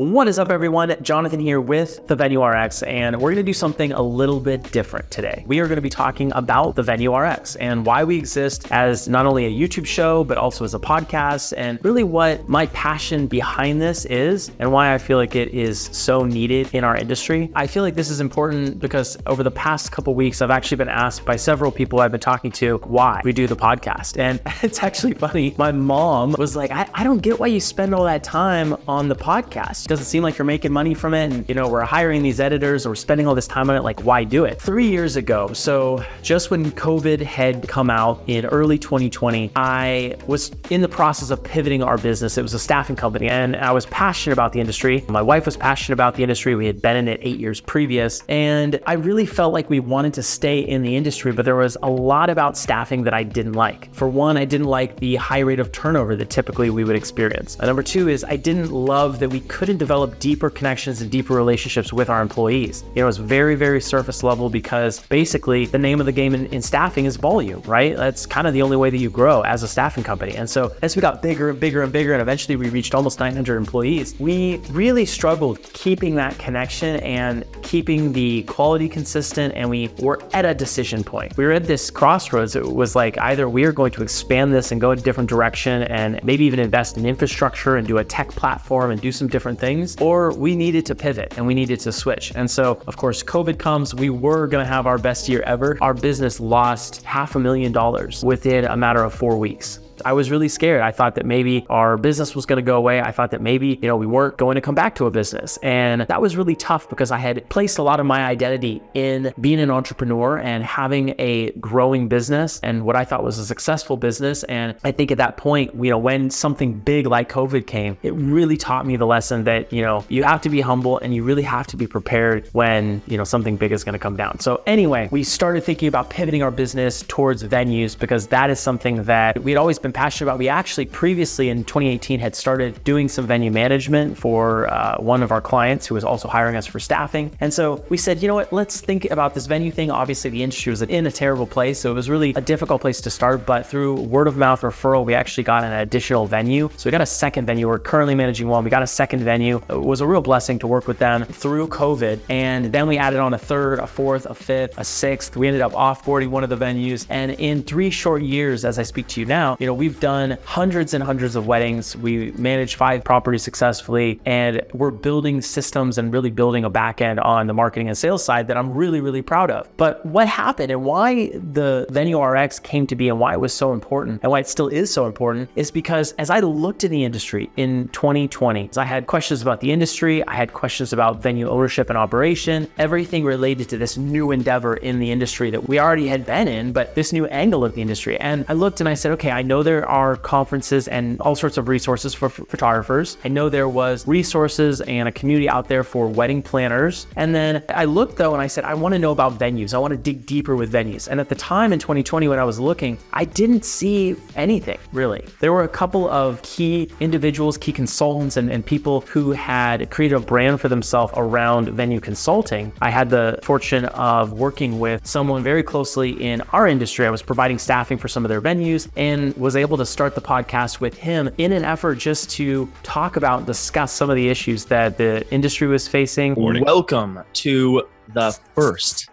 What is up, everyone? Jonathan here with the Venue RX, and we're going to do something a little bit different today. We are going to be talking about the Venue RX and why we exist as not only a YouTube show, but also as a podcast, and really what my passion behind this is and why I feel like it is so needed in our industry. I feel like this is important because over the past couple weeks, I've actually been asked by several people I've been talking to why we do the podcast. And it's actually funny. My mom was like, I don't get why you spend all that time on the podcast. It doesn't seem like you're making money from it. And, we're hiring these editors or we're spending all this time on it. Like, why do it? 3 years ago, so just when COVID had come out in early 2020, I was in the process of pivoting our business. It was a staffing company and I was passionate about the industry. My wife was passionate about the industry. We had been in it 8 years previous. And I really felt like we wanted to stay in the industry, but there was a lot about staffing that I didn't like. For one, I didn't like the high rate of turnover that typically we would experience. And number two is I didn't love that we couldn't develop deeper connections and deeper relationships with our employees. It was very, very surface level because basically the name of the game in staffing is volume, right? That's kind of the only way that you grow as a staffing company. And so as we got bigger and bigger and bigger, and eventually we reached almost 900 employees, we really struggled keeping that connection and keeping the quality consistent. And we were at a decision point. We were at this crossroads. It was like either we are going to expand this and go a different direction and maybe even invest in infrastructure and do a tech platform and do some different things, or we needed to pivot and we needed to switch. And so, of course, COVID comes. We were going to have our best year ever. Our business lost $500,000 within a matter of 4 weeks. I was really scared. I thought that maybe our business was going to go away. I thought that maybe, we weren't going to come back to a business. And that was really tough because I had placed a lot of my identity in being an entrepreneur and having a growing business and what I thought was a successful business. And I think at that point, when something big like COVID came, it really taught me the lesson that, you have to be humble and you really have to be prepared when, something big is going to come down. So anyway, we started thinking about pivoting our business towards venues because that is something that we'd always been passionate about. We actually previously in 2018 had started doing some venue management for one of our clients who was also hiring us for staffing. And so we said, let's think about this venue thing. Obviously the industry was in a terrible place. So it was really a difficult place to start, but through word of mouth referral, we actually got an additional venue. So we got a second venue. We're currently managing one. We got a second venue. It was a real blessing to work with them through COVID. And then we added on a third, a fourth, a fifth, a sixth. We ended up offboarding one of the venues. And in 3 short years, as I speak to you now, we've done hundreds and hundreds of weddings. We managed 5 properties successfully, and we're building systems and really building a back end on the marketing and sales side that I'm really, really proud of. But what happened and why the Venue RX came to be and why it was so important and why it still is so important is because as I looked in the industry in 2020, I had questions about the industry. I had questions about venue ownership and operation, everything related to this new endeavor in the industry that we already had been in, but this new angle of the industry. And I looked and I said, okay, I know there are conferences and all sorts of resources for photographers. I know there was resources and a community out there for wedding planners. And then I looked though, and I said, I want to know about venues. I want to dig deeper with venues. And at the time in 2020, when I was looking, I didn't see anything really. There were a couple of key individuals, key consultants and people who had created a brand for themselves around venue consulting. I had the fortune of working with someone very closely in our industry. I was providing staffing for some of their venues and was able to start the podcast with him in an effort just to talk about and discuss some of the issues that the industry was facing. Welcome to the first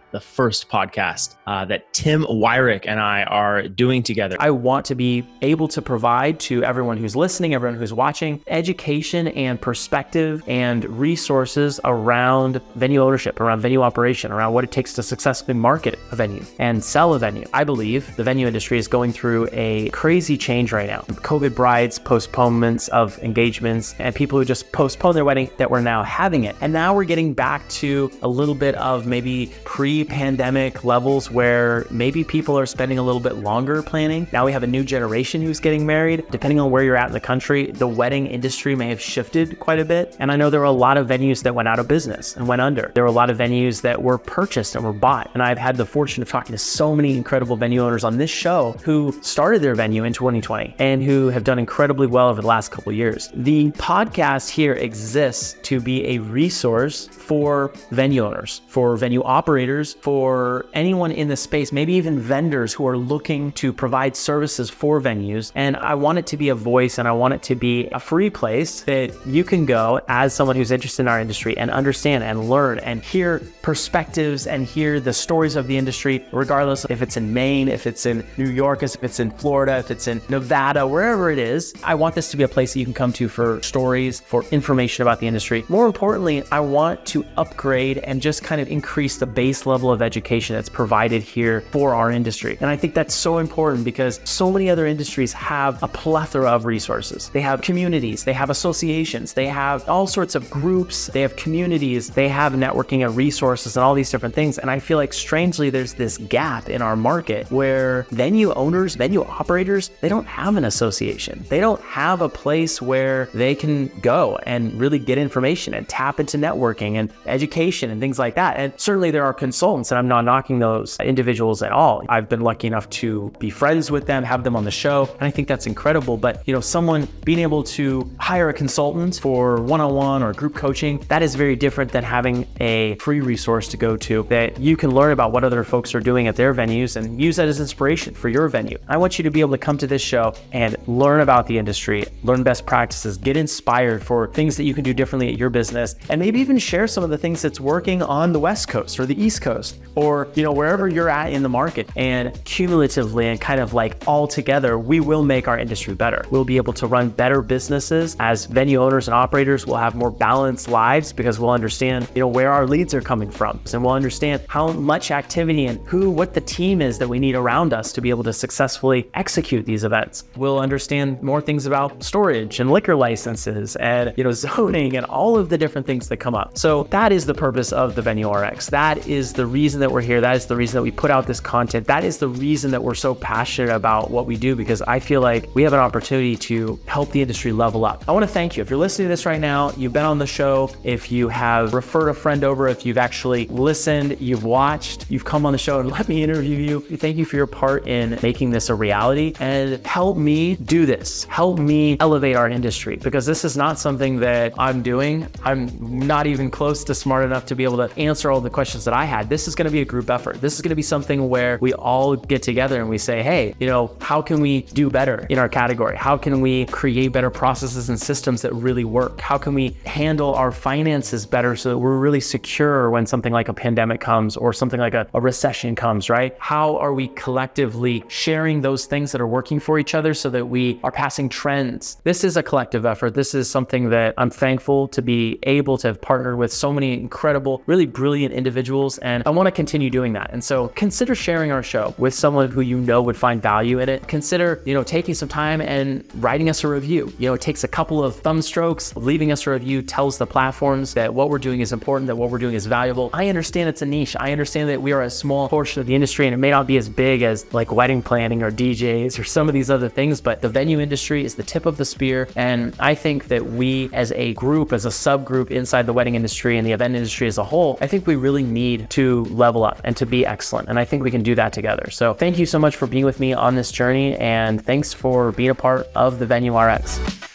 podcast that Tim Wyrick and I are doing together. I want to be able to provide to everyone who's listening, everyone who's watching, education and perspective and resources around venue ownership, around venue operation, around what it takes to successfully market a venue and sell a venue. I believe the venue industry is going through a crazy change right now. COVID brides, postponements of engagements, and people who just postponed their wedding that were now having it. And now we're getting back to a little bit of maybe pre-pandemic levels where maybe people are spending a little bit longer planning. Now we have a new generation who's getting married. Depending on where you're at in the country, the wedding industry may have shifted quite a bit. And I know there were a lot of venues that went out of business and went under. There were a lot of venues that were purchased and were bought. And I've had the fortune of talking to so many incredible venue owners on this show who started their venue in 2020 and who have done incredibly well over the last couple of years. The podcast here exists to be a resource for venue owners, for venue operators, operators, for anyone in the space, maybe even vendors who are looking to provide services for venues. And I want it to be a voice, and I want it to be a free place that you can go as someone who's interested in our industry and understand and learn and hear perspectives and hear the stories of the industry, regardless if it's in Maine, if it's in New York, if it's in Florida, if it's in Nevada, wherever it is. I want this to be a place that you can come to for stories, for information about the industry. More importantly, I want to upgrade and just kind of increase the base level of education that's provided here for our industry. And I think that's so important because so many other industries have a plethora of resources. They have communities, they have associations, they have all sorts of groups, they have communities, they have networking and resources and all these different things. And I feel like strangely, there's this gap in our market where venue owners, venue operators, they don't have an association. They don't have a place where they can go and really get information and tap into networking and education and things like that. And certainly there are consultants, and I'm not knocking those individuals at all. I've been lucky enough to be friends with them, have them on the show, and I think that's incredible. But someone being able to hire a consultant for one-on-one or group coaching, that is very different than having a free resource to go to that you can learn about what other folks are doing at their venues and use that as inspiration for your venue. I want you to be able to come to this show and learn about the industry, learn best practices, get inspired for things that you can do differently at your business, and maybe even share some of the things that's working on the West Coast or the East Coast, or wherever you're at in the market. And cumulatively and kind of like all together, we will make our industry better. We'll be able to run better businesses as venue owners and operators. We'll have more balanced lives because we'll understand where our leads are coming from, and we'll understand how much activity and what the team is that we need around us to be able to successfully execute these events. We'll understand more things about storage and liquor licenses and zoning and all of the different things that come up. So that is the purpose of the Venue RX. That is the reason that we're here. That is the reason that we put out this content. That is the reason that we're so passionate about what we do, because I feel like we have an opportunity to help the industry level up. I want to thank you. If you're listening to this right now, you've been on the show, if you have referred a friend over, if you've actually listened, you've watched, you've come on the show and let me interview you. Thank you for your part in making this a reality, and help me do this. Help me elevate our industry, because this is not something that I'm doing. I'm not even close to smart enough to be able to answer all the questions that I had. This is going to be a group effort. This is going to be something where we all get together and we say, hey, how can we do better in our category? How can we create better processes and systems that really work? How can we handle our finances better so that we're really secure when something like a pandemic comes or something like a recession comes, right? How are we collectively sharing those things that are working for each other so that we are passing trends? This is a collective effort. This is something that I'm thankful to be able to have partnered with so many incredible, really brilliant individuals, and I want to continue doing that. And so consider sharing our show with someone who would find value in it. Consider, taking some time and writing us a review. It takes a couple of thumb strokes. Leaving us a review tells the platforms that what we're doing is important, that what we're doing is valuable. I understand it's a niche. I understand that we are a small portion of the industry and it may not be as big as like wedding planning or DJs or some of these other things, but the venue industry is the tip of the spear. And I think that we as a group, as a subgroup inside the wedding industry and the event industry as a whole, I think we really need to level up and to be excellent. And I think we can do that together. So thank you so much for being with me on this journey, and thanks for being a part of the Venue RX.